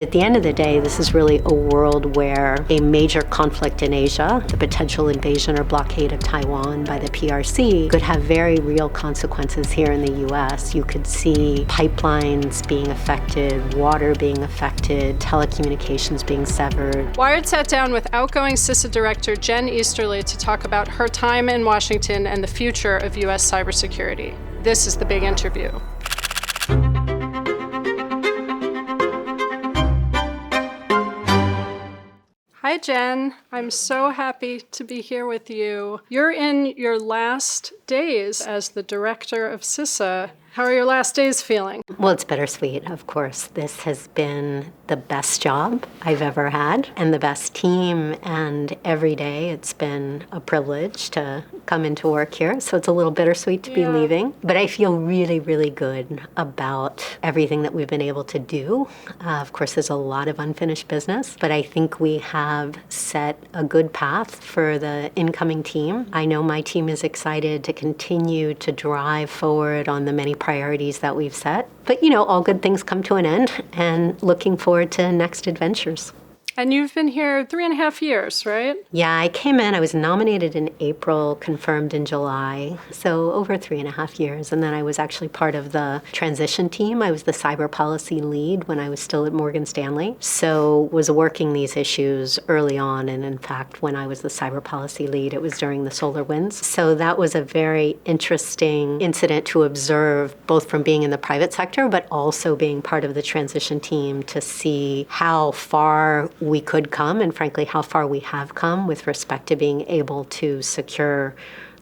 At the end of the day, this is really a world where a major conflict in Asia, the potential invasion or blockade of Taiwan by the PRC, could have very real consequences here in the US. You could see pipelines being affected, water being affected, telecommunications being severed. Wired sat down with outgoing CISA Director Jen Easterly to talk about her time in Washington and the future of US cybersecurity. This is the big interview. Hi, Jen. I'm so happy to be here with you. You're in your last days as the director of CISA. How are your last days feeling? Well, it's bittersweet, of course. This has been the best job I've ever had and the best team, and every day it's been a privilege to come into work here. So it's a little bittersweet to be leaving, but I feel really, really good about everything that we've been able to do. Of course, there's a lot of unfinished business, but I think we have set a good path for the incoming team. I know my team is excited to continue to drive forward on the many priorities that we've set. But, all good things come to an end, and looking forward to next adventures. And you've been here 3.5 years, right? Yeah, I came in, I was nominated in April, confirmed in July, so over 3.5 years. And then I was actually part of the transition team. I was the cyber policy lead when I was still at Morgan Stanley. So was working these issues early on. And in fact, when I was the cyber policy lead, it was during the SolarWinds. So that was a very interesting incident to observe, both from being in the private sector, but also being part of the transition team to see how far we could come, and frankly, how far we have come with respect to being able to secure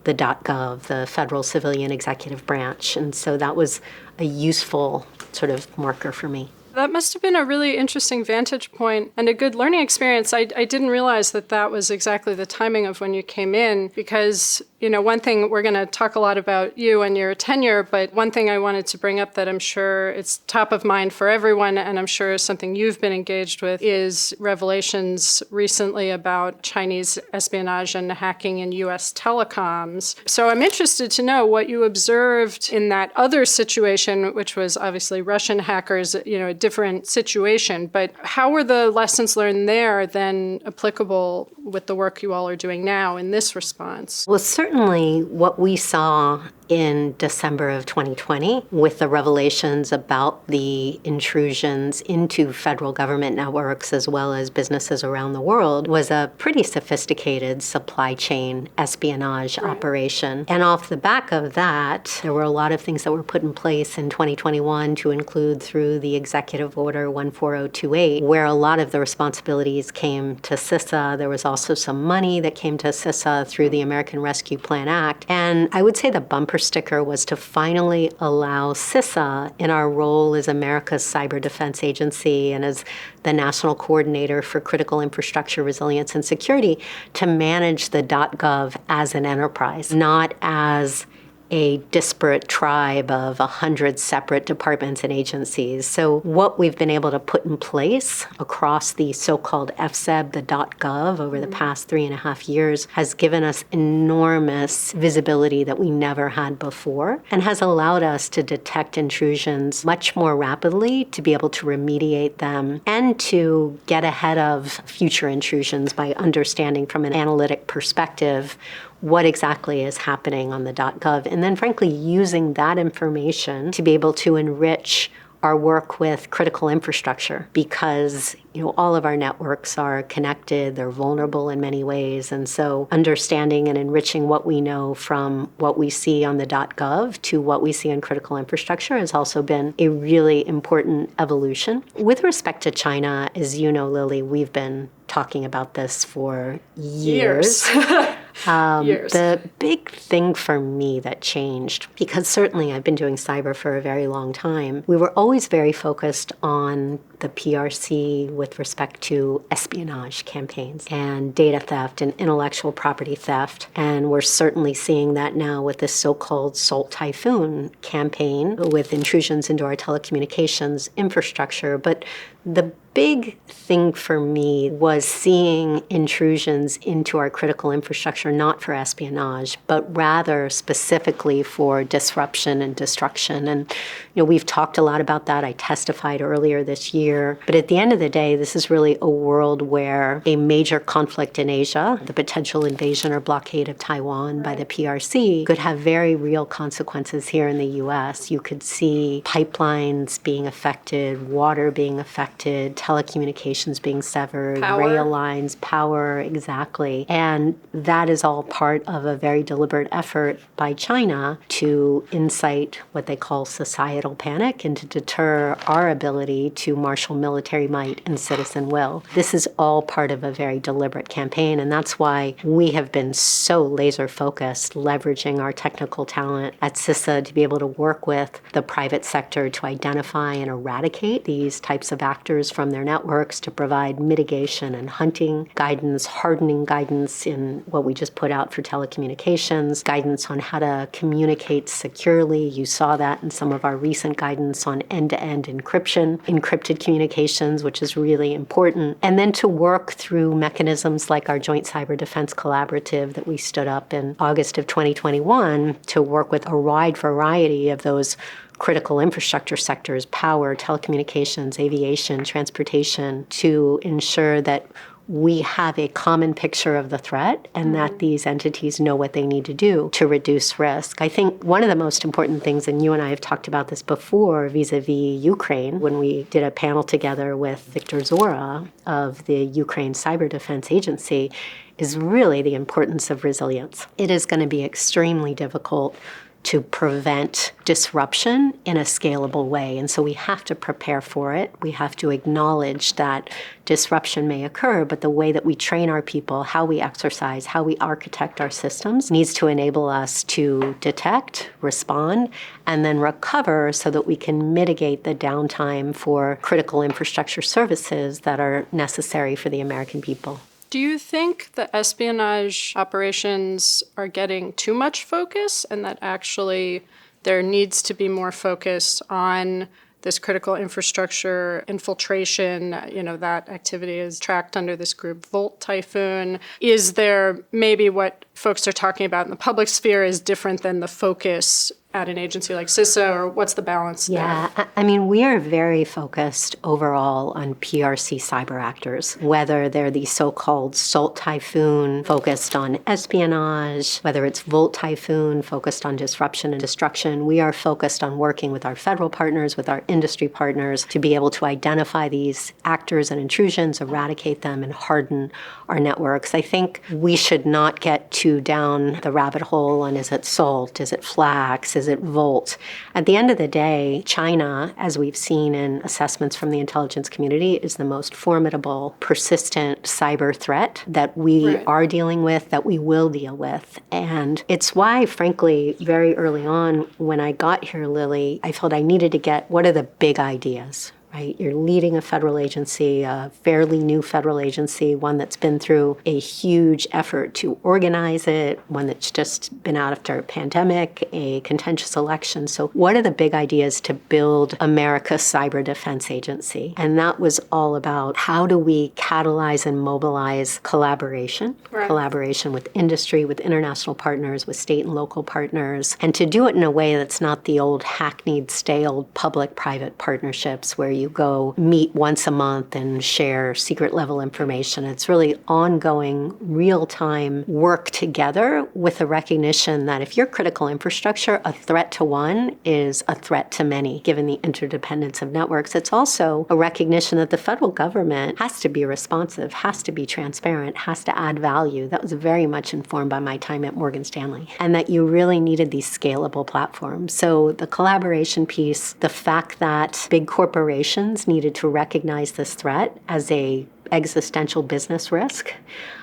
the .gov, the federal civilian executive branch. And so that was a useful sort of marker for me. That must have been a really interesting vantage point and a good learning experience. I didn't realize that was exactly the timing of when you came in, because one thing, we're going to talk a lot about you and your tenure, but one thing I wanted to bring up that I'm sure it's top of mind for everyone, and I'm sure is something you've been engaged with, is revelations recently about Chinese espionage and hacking in U.S. telecoms. So I'm interested to know what you observed in that other situation, which was obviously Russian hackers, a different situation, but how were the lessons learned there then applicable with the work you all are doing now in this response? Well, certainly what we saw in December of 2020 with the revelations about the intrusions into federal government networks as well as businesses around the world was a pretty sophisticated supply chain espionage operation. And off the back of that, there were a lot of things that were put in place in 2021 to include through the Executive Order 14028, where a lot of the responsibilities came to CISA. There was also some money that came to CISA through the American Rescue Plan Act. And I would say the bumper sticker was to finally allow CISA, in our role as America's cyberdefense agency and as the national coordinator for critical infrastructure resilience and security, to manage the .gov as an enterprise, not as a disparate tribe of 100 separate departments and agencies. So what we've been able to put in place across the so-called FSEB, the .gov, over the past 3.5 years has given us enormous visibility that we never had before, and has allowed us to detect intrusions much more rapidly, to be able to remediate them, and to get ahead of future intrusions by understanding from an analytic perspective what exactly is happening on the .gov, and then frankly using that information to be able to enrich our work with critical infrastructure, because all of our networks are connected, they're vulnerable in many ways, and so understanding and enriching what we know from what we see on the .gov to what we see in critical infrastructure has also been a really important evolution. With respect to China, as you know, Lily, we've been talking about this for years. Years. The big thing for me that changed, because certainly I've been doing cyber for a very long time, we were always very focused on the PRC with respect to espionage campaigns and data theft and intellectual property theft. And we're certainly seeing that now with this so-called Salt Typhoon campaign with intrusions into our telecommunications infrastructure. But the big thing for me was seeing intrusions into our critical infrastructure, not for espionage, but rather specifically for disruption and destruction. And, we've talked a lot about that. I testified earlier this year. But at the end of the day, this is really a world where a major conflict in Asia, the potential invasion or blockade of Taiwan by the PRC, could have very real consequences here in the U.S. You could see pipelines being affected, water being affected, telecommunications being severed, rail lines, power, exactly. And that is all part of a very deliberate effort by China to incite what they call societal panic and to deter our ability to marshal military might and citizen will. This is all part of a very deliberate campaign, and that's why we have been so laser focused, leveraging our technical talent at CISA to be able to work with the private sector to identify and eradicate these types of actors from their networks, to provide mitigation and hunting guidance, hardening guidance in what we just put out for telecommunications, guidance on how to communicate securely. You saw that in some of our recent guidance on end-to-end encryption, encrypted communications, which is really important. And then to work through mechanisms like our Joint Cyber Defense Collaborative that we stood up in August of 2021 to work with a wide variety of those critical infrastructure sectors, power, telecommunications, aviation, transportation, to ensure that we have a common picture of the threat and that these entities know what they need to do to reduce risk. I think one of the most important things, and you and I have talked about this before vis-a-vis Ukraine, when we did a panel together with Victor Zora of the Ukraine Cyber Defense Agency, is really the importance of resilience. It is going to be extremely difficult to prevent disruption in a scalable way. And so we have to prepare for it. We have to acknowledge that disruption may occur, but the way that we train our people, how we exercise, how we architect our systems needs to enable us to detect, respond, and then recover so that we can mitigate the downtime for critical infrastructure services that are necessary for the American people. Do you think the espionage operations are getting too much focus and that actually there needs to be more focus on this critical infrastructure infiltration? That activity is tracked under this group Volt Typhoon. Is there maybe what folks are talking about in the public sphere is different than the focus at an agency like CISA, or what's the balance there? Yeah, we are very focused overall on PRC cyber actors, whether they're the so-called Salt Typhoon focused on espionage, whether it's Volt Typhoon focused on disruption and destruction. We are focused on working with our federal partners, with our industry partners, to be able to identify these actors and intrusions, eradicate them, and harden our networks. I think we should not get too down the rabbit hole on, is it Salt, is it Flax, is it Volt? At the end of the day, China, as we've seen in assessments from the intelligence community, is the most formidable, persistent cyber threat that we are dealing with, that we will deal with. And it's why, frankly, very early on when I got here, Lily, I felt I needed to get, what are the big ideas? Right? You're leading a federal agency, a fairly new federal agency, one that's been through a huge effort to organize it, one that's just been out after a pandemic, a contentious election. So what are the big ideas to build America's cyber defense agency? And that was all about how do we catalyze and mobilize collaboration with industry, with international partners, with state and local partners, and to do it in a way that's not the old hackneyed, stale public-private partnerships where you go meet once a month and share secret level information. It's really ongoing, real-time work together with a recognition that if you're critical infrastructure, a threat to one is a threat to many, given the interdependence of networks. It's also a recognition that the federal government has to be responsive, has to be transparent, has to add value. That was very much informed by my time at Morgan Stanley, and that you really needed these scalable platforms. So the collaboration piece, the fact that big corporations needed to recognize this threat as a existential business risk,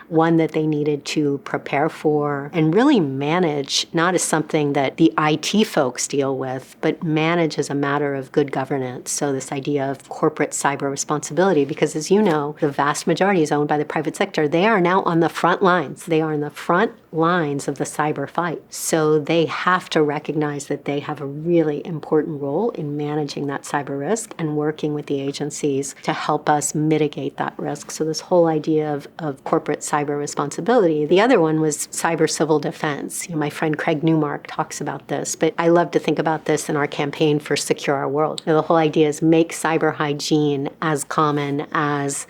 one that they needed to prepare for and really manage, not as something that the IT folks deal with, but manage as a matter of good governance. So this idea of corporate cyber responsibility, because as you know, the vast majority is owned by the private sector. They are now on the front lines. They are in the front lines of the cyber fight. So they have to recognize that they have a really important role in managing that cyber risk and working with the agencies to help us mitigate that risk. So this whole idea of corporate cyber responsibility. The other one was cyber civil defense. My friend Craig Newmark talks about this, but I love to think about this in our campaign for Secure Our World. The whole idea is make cyber hygiene as common as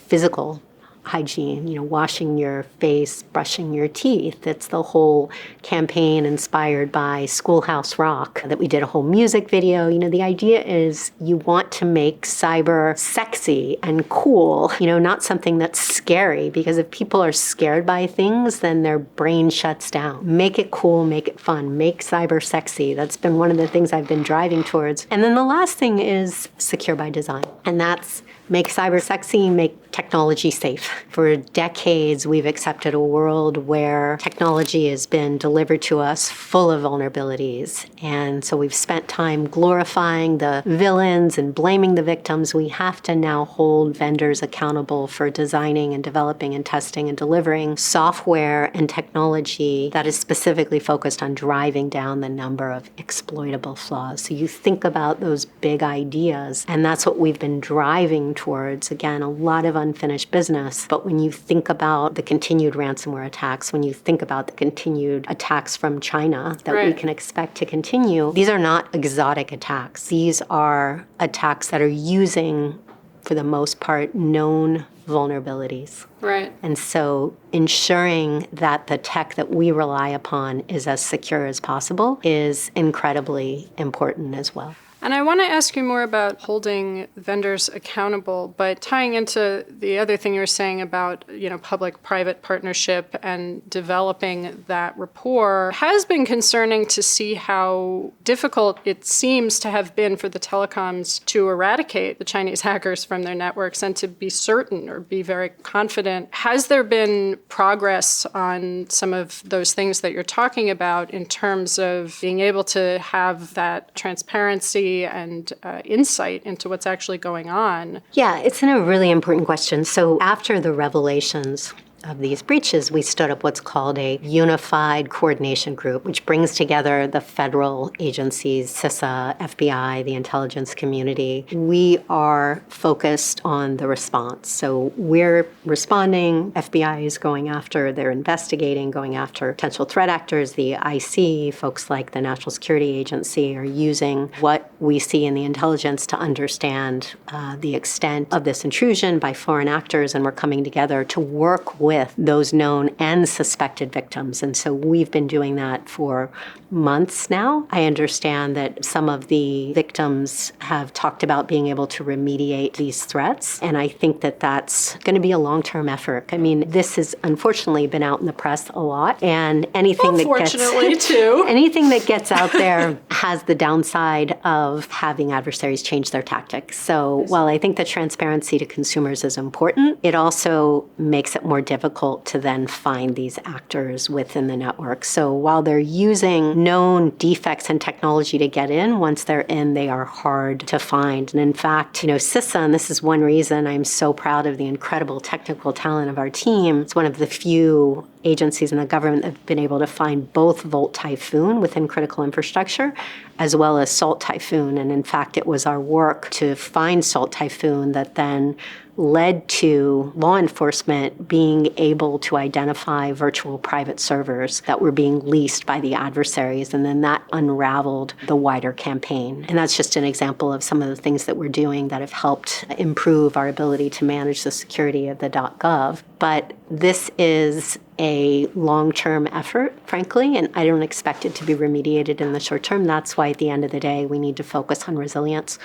physical hygiene, washing your face, brushing your teeth. It's the whole campaign inspired by Schoolhouse Rock that we did a whole music video. The idea is you want to make cyber sexy and cool, not something that's scary, because if people are scared by things, then their brain shuts down. Make it cool, make it fun, make cyber sexy. That's been one of the things I've been driving towards. And then the last thing is secure by design. And that's make cyber sexy, make technology safe. For decades, we've accepted a world where technology has been delivered to us full of vulnerabilities. And so we've spent time glorifying the villains and blaming the victims. We have to now hold vendors accountable for designing and developing and testing and delivering software and technology that is specifically focused on driving down the number of exploitable flaws. So you think about those big ideas, and that's what we've been driving towards. Again, a lot of unfinished business. But when you think about the continued ransomware attacks, when you think about the continued attacks from China that we can expect to continue, these are not exotic attacks. These are attacks that are using, for the most part, known vulnerabilities. Right. And so ensuring that the tech that we rely upon is as secure as possible is incredibly important as well. And I want to ask you more about holding vendors accountable, but tying into the other thing you were saying about, public-private partnership and developing that rapport has been concerning to see how difficult it seems to have been for the telecoms to eradicate the Chinese hackers from their networks and to be certain or be very confident. Has there been progress on some of those things that you're talking about in terms of being able to have that transparency and insight into what's actually going on? Yeah, it's a really important question. So after the revelations of these breaches, we stood up what's called a unified coordination group, which brings together the federal agencies, CISA, FBI, the intelligence community. We are focused on the response. So we're responding. FBI is going after, they're investigating, going after potential threat actors. The IC, folks like the National Security Agency, are using what we see in the intelligence to understand the extent of this intrusion by foreign actors, and we're coming together to work with those known and suspected victims. And so we've been doing that for months now. I understand that some of the victims have talked about being able to remediate these threats. And I think that that's going to be a long-term effort. I mean, this has unfortunately been out in the press a lot. And anything that gets out there has the downside of having adversaries change their tactics. So while I think the transparency to consumers is important, it also makes it more difficult to then find these actors within the network. So while they're using known defects in technology to get in, once they're in, they are hard to find. And in fact, CISA, and this is one reason I'm so proud of the incredible technical talent of our team, it's one of the few agencies in the government that have been able to find both Volt Typhoon within critical infrastructure as well as Salt Typhoon. And in fact, it was our work to find Salt Typhoon that then led to law enforcement being able to identify virtual private servers that were being leased by the adversaries. And then that unraveled the wider campaign. And that's just an example of some of the things that we're doing that have helped improve our ability to manage the security of the .gov. But this is a long-term effort, frankly, and I don't expect it to be remediated in the short term. That's why at the end of the day, we need to focus on resilience.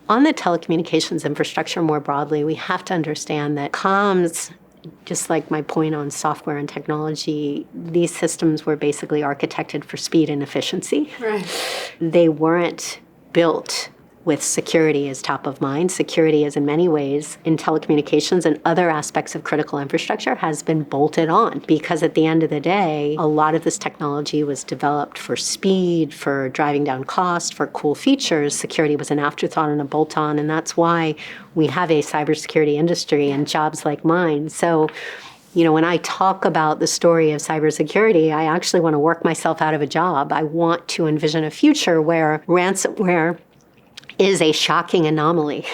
On the telecommunications infrastructure more broadly, we have to understand that comms, just like my point on software and technology, these systems were basically architected for speed and efficiency. Right. They weren't built with security is top of mind. Security is in many ways in telecommunications and other aspects of critical infrastructure has been bolted on because at the end of the day, a lot of this technology was developed for speed, for driving down cost, for cool features. Security was an afterthought and a bolt-on, and that's why we have a cybersecurity industry and jobs like mine. So, when I talk about the story of cybersecurity, I actually want to work myself out of a job. I want to envision a future where ransomware is a shocking anomaly,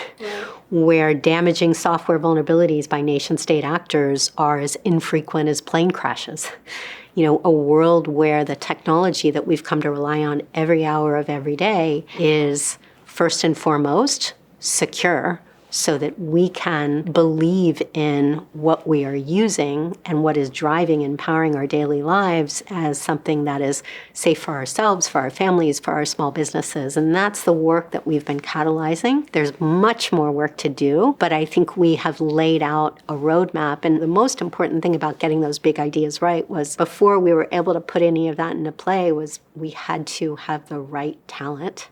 where damaging software vulnerabilities by nation-state actors are as infrequent as plane crashes. A world where the technology that we've come to rely on every hour of every day is first and foremost secure, so that we can believe in what we are using and what is driving and powering our daily lives as something that is safe for ourselves, for our families, for our small businesses. And that's the work that we've been catalyzing. There's much more work to do, but I think we have laid out a roadmap. And the most important thing about getting those big ideas right was before we were able to put any of that into play was we had to have the right talent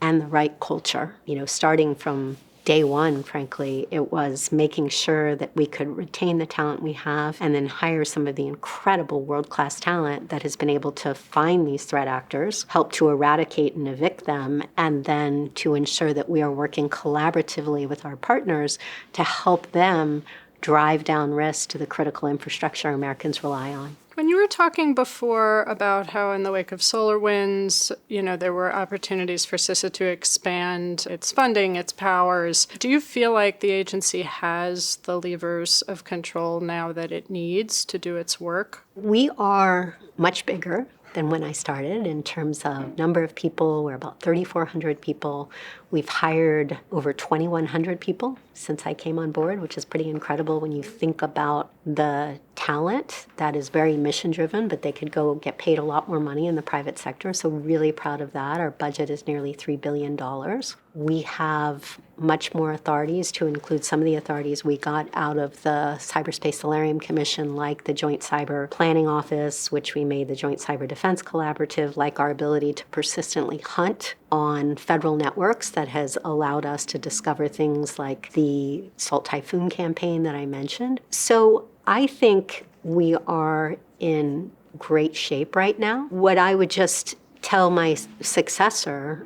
and the right culture, starting from day one, frankly, it was making sure that we could retain the talent we have and then hire some of the incredible world-class talent that has been able to find these threat actors, help to eradicate and evict them, and then to ensure that we are working collaboratively with our partners to help them drive down risk to the critical infrastructure Americans rely on. When you were talking before about how in the wake of SolarWinds, there were opportunities for CISA to expand its funding, its powers, do you feel like the agency has the levers of control now that it needs to do its work? We are much bigger than when I started in terms of number of people. We're about 3,400 people. We've hired over 2,100 people since I came on board, which is pretty incredible when you think about the talent that is very mission-driven, but they could go get paid a lot more money in the private sector. So really proud of that. Our budget is nearly $3 billion. We have much more authorities to include some of the authorities we got out of the Cyberspace Solarium Commission, like the Joint Cyber Planning Office, which we made the Joint Cyber Defense Collaborative, like our ability to persistently hunt on federal networks that has allowed us to discover things like the Salt Typhoon campaign that I mentioned. So I think we are in great shape right now. What I would just tell my successor,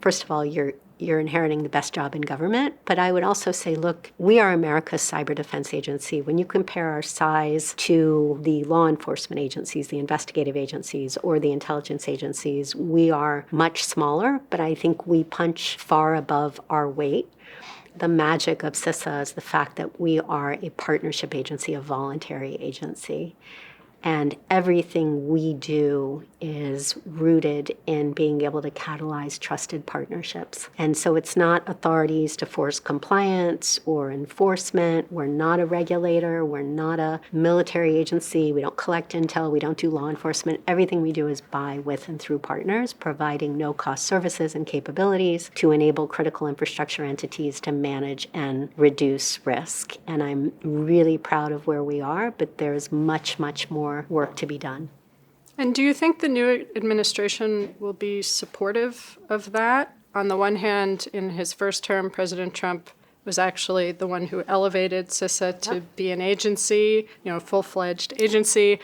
first of all, you're inheriting the best job in government, but I would also say, look, we are America's cyber defense agency. When you compare our size to the law enforcement agencies, the investigative agencies, or the intelligence agencies, we are much smaller, but I think we punch far above our weight. The magic of CISA is the fact that we are a partnership agency, a voluntary agency. And everything we do is rooted in being able to catalyze trusted partnerships. And so it's not authorities to force compliance or enforcement. We're not a regulator. We're not a military agency. We don't collect intel. We don't do law enforcement. Everything we do is by, with, and through partners, providing no-cost services and capabilities to enable critical infrastructure entities to manage and reduce risk. And I'm really proud of where we are, but there's much, much more work to be done. And do you think the new administration will be supportive of that? On the one hand, in his first term, President Trump was actually the one who elevated CISA to be an agency, a full-fledged agency.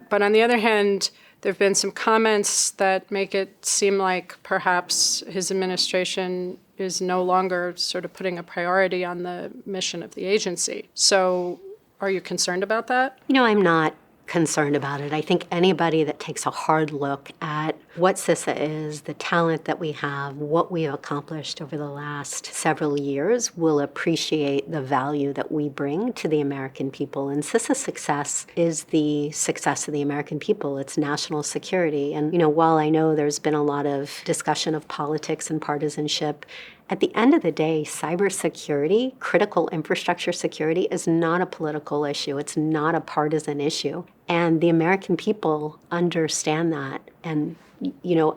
But on the other hand, there have been some comments that make it seem like perhaps his administration is no longer sort of putting a priority on the mission of the agency. So are you concerned about that? I'm not concerned about it. I think anybody that takes a hard look at what CISA is, the talent that we have, what we have accomplished over the last several years will appreciate the value that we bring to the American people. And CISA's success is the success of the American people. It's national security. And, while I know there's been a lot of discussion of politics and partisanship, at the end of the day, cybersecurity, critical infrastructure security, is not a political issue. It's not a partisan issue. And the American people understand that. And,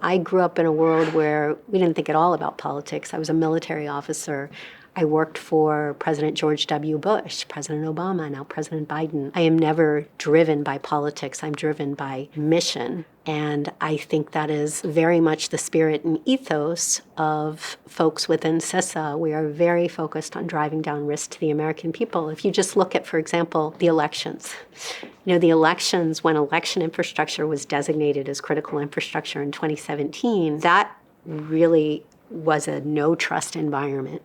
I grew up in a world where we didn't think at all about politics. I was a military officer. I worked for President George W. Bush, President Obama, now President Biden. I am never driven by politics. I'm driven by mission. And I think that is very much the spirit and ethos of folks within CISA. We are very focused on driving down risk to the American people. If you just look at, for example, the elections. The elections, when election infrastructure was designated as critical infrastructure in 2017, that really was a no-trust environment.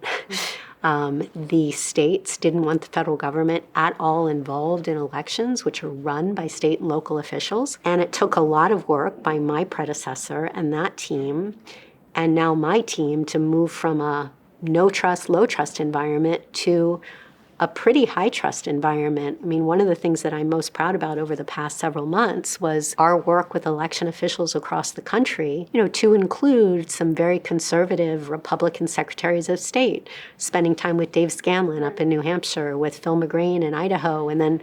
The states didn't want the federal government at all involved in elections, which are run by state and local officials. And it took a lot of work by my predecessor and that team, and now my team, to move from a no-trust, low-trust environment to a pretty high-trust environment. I mean, one of the things that I'm most proud about over the past several months was our work with election officials across the country, to include some very conservative Republican secretaries of state, spending time with Dave Scanlon up in New Hampshire, with Phil McGrain in Idaho, and then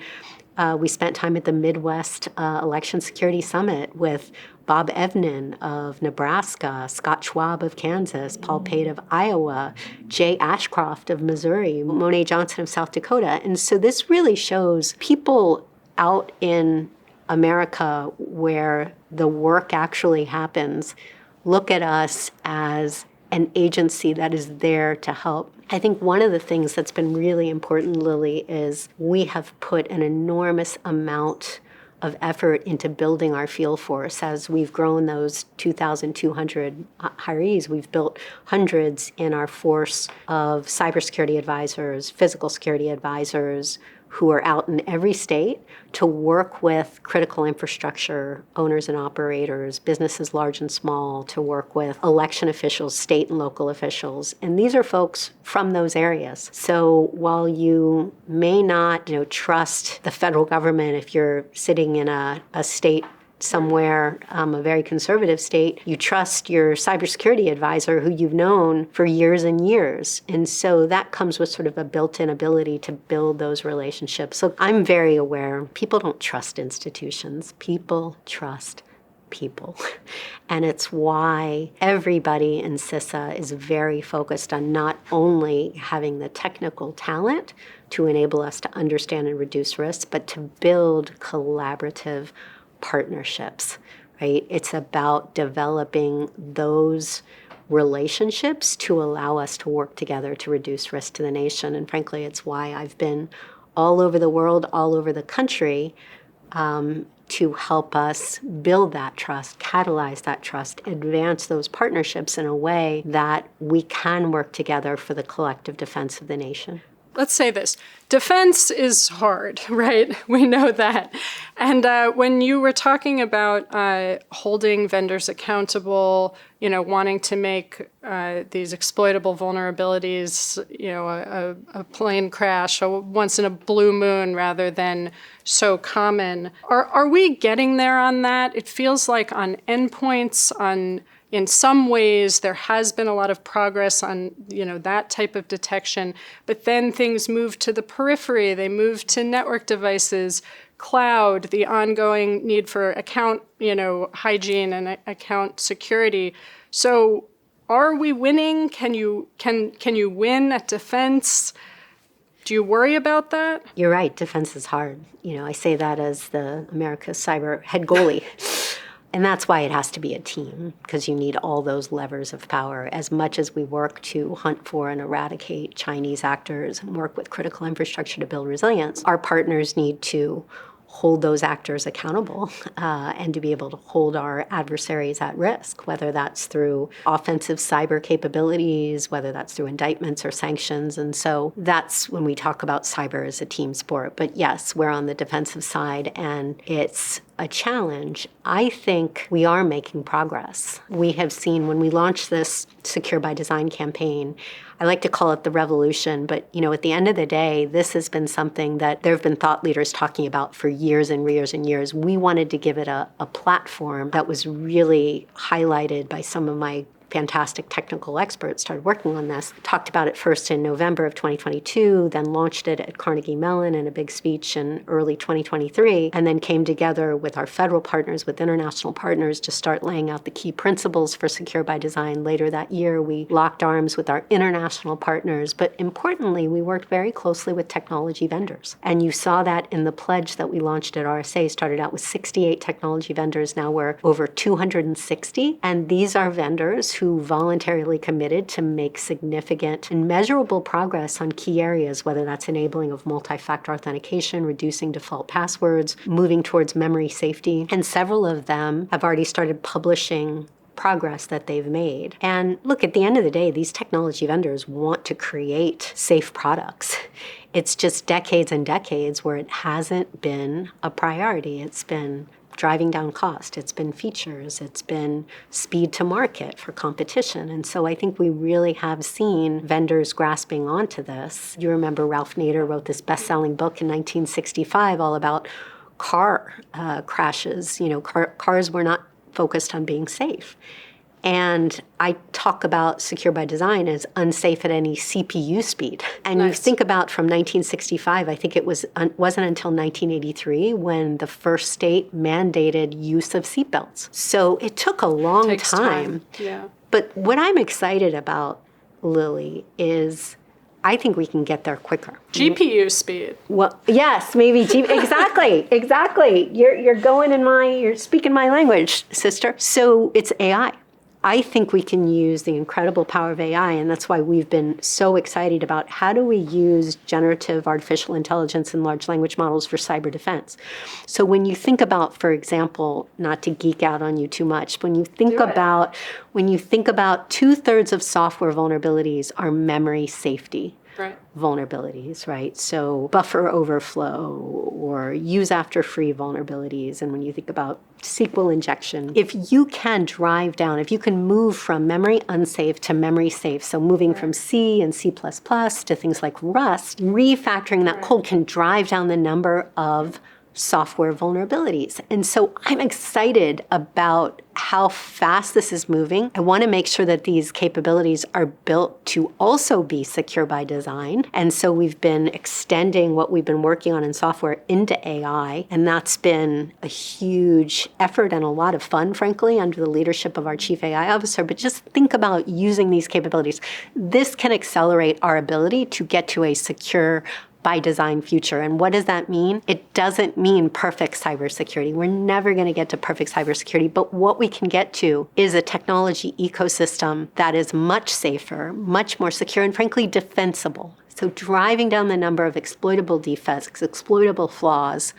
we spent time at the Midwest Election Security Summit with Bob Evnen of Nebraska, Scott Schwab of Kansas, Paul Pate of Iowa, Jay Ashcroft of Missouri, Monet Johnson of South Dakota. And so this really shows people out in America where the work actually happens look at us as an agency that is there to help. I think one of the things that's been really important, Lily, is we have put an enormous amount of effort into building our field force. As we've grown those 2,200 hirees, we've built hundreds in our force of cybersecurity advisors, physical security advisors, who are out in every state to work with critical infrastructure owners and operators, businesses large and small, to work with election officials, state and local officials. And these are folks from those areas. So while you may not, trust the federal government if you're sitting in a state somewhere, a very conservative state, you trust your cybersecurity advisor who you've known for years and years. And so that comes with sort of a built-in ability to build those relationships. So I'm very aware people don't trust institutions. People trust people. And it's why everybody in CISA is very focused on not only having the technical talent to enable us to understand and reduce risks, but to build collaborative partnerships, right? It's about developing those relationships to allow us to work together to reduce risk to the nation. And frankly, it's why I've been all over the world, all over the country, to help us build that trust, catalyze that trust, advance those partnerships in a way that we can work together for the collective defense of the nation. Let's say this. Defense is hard, right? We know that. And when you were talking about holding vendors accountable, wanting to make these exploitable vulnerabilities, a plane crash, a once in a blue moon rather than so common, are we getting there on that? It feels like on endpoints, in some ways, there has been a lot of progress on, that type of detection, but then things move to the periphery. They move to network devices, cloud, the ongoing need for account, hygiene and account security. So, are we winning? Can you win at defense? Do you worry about that? You're right. Defense is hard. I say that as the America's cyber head goalie. And that's why it has to be a team, because you need all those levers of power. As much as we work to hunt for and eradicate Chinese actors and work with critical infrastructure to build resilience, our partners need to hold those actors accountable and to be able to hold our adversaries at risk, whether that's through offensive cyber capabilities, whether that's through indictments or sanctions. And so that's when we talk about cyber as a team sport. But yes, we're on the defensive side, and it's a challenge. I think we are making progress. We have seen when we launched this Secure by Design campaign, I like to call it the revolution, but at the end of the day, this has been something that there have been thought leaders talking about for years and years and years. We wanted to give it a platform that was really highlighted by some of my fantastic technical experts started working on this. Talked about it first in November of 2022, then launched it at Carnegie Mellon in a big speech in early 2023, and then came together with our federal partners, with international partners, to start laying out the key principles for Secure by Design. Later that year, we locked arms with our international partners, but importantly, we worked very closely with technology vendors. And you saw that in the pledge that we launched at RSA. Started out with 68 technology vendors. Now we're over 260. And these are vendors who voluntarily committed to make significant and measurable progress on key areas, whether that's enabling of multi-factor authentication, reducing default passwords, moving towards memory safety. And several of them have already started publishing progress that they've made. And look, at the end of the day, these technology vendors want to create safe products. It's just decades and decades where it hasn't been a priority. It's been driving down cost. It's been features. It's been speed to market for competition. And so I think we really have seen vendors grasping onto this. You remember Ralph Nader wrote this best-selling book in 1965 all about car crashes. You know, cars were not focused on being safe. And I talk about Secure by Design as unsafe at any CPU speed. And you think about from 1965, I think it wasn't until 1983 when the first state mandated use of seatbelts. So it took a long time. Yeah. But what I'm excited about, Lily, is I think we can get there quicker. GPU speed. Well, yes, maybe. Exactly. You're speaking my language, sister. So it's AI. I think we can use the incredible power of AI, and that's why we've been so excited about how do we use generative artificial intelligence and large language models for cyber defense. So when you think about, for example, not to geek out on you too much, when you think about 2/3 of software vulnerabilities are memory safety. Right. Vulnerabilities, right? So buffer overflow or use after free vulnerabilities. And when you think about SQL injection, if you can move from memory unsafe to memory safe, so moving from C and C++ to things like Rust, refactoring that code can drive down the number of software vulnerabilities. And so I'm excited about how fast this is moving. I want to make sure that these capabilities are built to also be secure by design. And so we've been extending what we've been working on in software into AI. And that's been a huge effort and a lot of fun, frankly, under the leadership of our chief AI officer. But just think about using these capabilities. This can accelerate our ability to get to a secure by design future. And what does that mean? It doesn't mean perfect cybersecurity. We're never going to get to perfect cybersecurity, but what we can get to is a technology ecosystem that is much safer, much more secure, and frankly, defensible. So driving down the number of exploitable defects, exploitable flaws,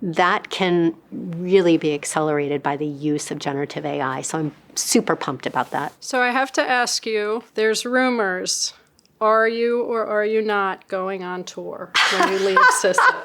that can really be accelerated by the use of generative AI. So I'm super pumped about that. So I have to ask you, there's rumors. Are you or are you not going on tour when you leave CISA?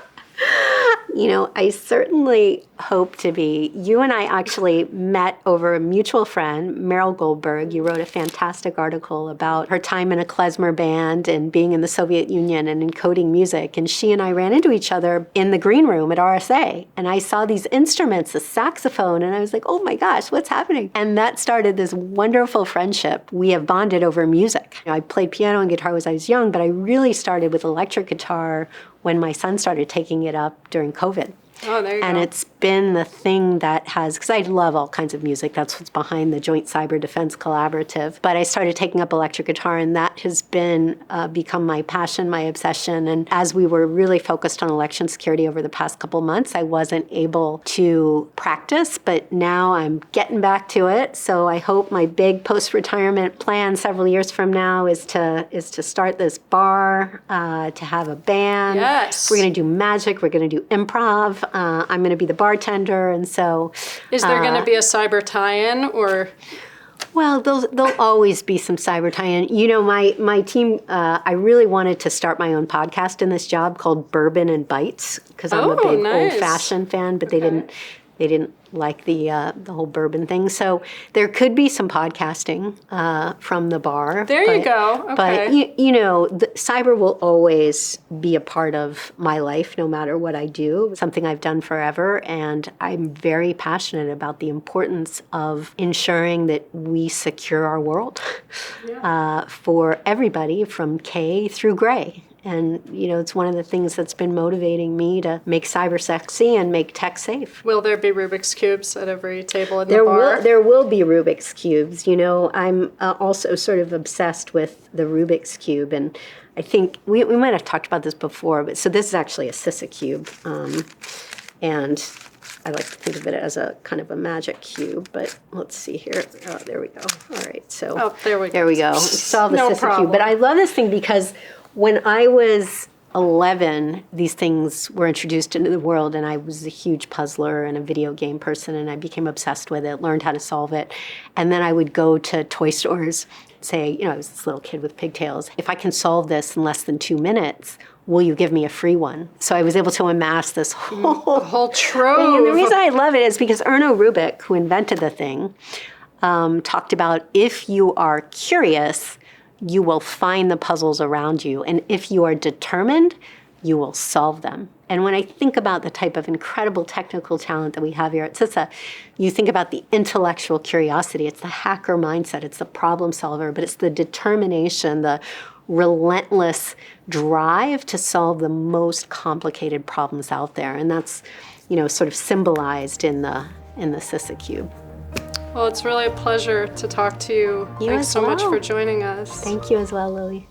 You know, I certainly hope to be. You and I actually met over a mutual friend, Meryl Goldberg. You wrote a fantastic article about her time in a klezmer band and being in the Soviet Union and encoding music. And she and I ran into each other in the green room at RSA. And I saw these instruments, a saxophone, and I was like, oh my gosh, what's happening? And that started this wonderful friendship. We have bonded over music. You know, I played piano and guitar when I was young, but I really started with electric guitar when my son started taking it up during COVID. Oh, there you go. And it's been the thing that has, because I love all kinds of music. That's what's behind the Joint Cyber Defense Collaborative. But I started taking up electric guitar, and that has been become my passion, my obsession. And as we were really focused on election security over the past couple months, I wasn't able to practice, but now I'm getting back to it. So I hope my big post-retirement plan several years from now is to start this bar, to have a band. Yes. We're going to do magic. We're going to do improv. I'm going to be the bartender, and so... Is there going to be a cyber tie-in, or...? Well, there'll always be some cyber tie-in. You know, my team, I really wanted to start my own podcast in this job called Bourbon and Bites, because I'm a big nice. old-fashioned fan, but they didn't They didn't like the whole bourbon thing. So there could be some podcasting from the bar. There you go. Okay. But, cyber will always be a part of my life, no matter what I do. It's something I've done forever. And I'm very passionate about the importance of ensuring that we secure our world for everybody from K through gray. And, it's one of the things that's been motivating me to make cyber sexy and make tech safe. Will there be Rubik's Cubes at every table in the bar? There will be Rubik's Cubes. I'm also sort of obsessed with the Rubik's Cube. And I think we might have talked about this before, but so this is actually a CISA cube. And I like to think of it as a kind of a magic cube, but let's see here. Oh, there we go. All right. So there we go. There we go. We solved the No CISA problem. cube. But I love this thing because when I was 11, these things were introduced into the world, and I was a huge puzzler and a video game person, and I became obsessed with it, learned how to solve it. And then I would go to toy stores, say, I was this little kid with pigtails. If I can solve this in less than 2 minutes, will you give me a free one? So I was able to amass this whole trove. And the reason I love it is because Erno Rubik, who invented the thing, talked about if you are curious, you will find the puzzles around you. And if you are determined, you will solve them. And when I think about the type of incredible technical talent that we have here at CISA, you think about the intellectual curiosity. It's the hacker mindset. It's the problem solver. But it's the determination, the relentless drive to solve the most complicated problems out there. And that's, sort of symbolized in the CISA cube. Well, it's really a pleasure to talk to you. You Thanks as so much well. for joining us. Thank you as well, Lily.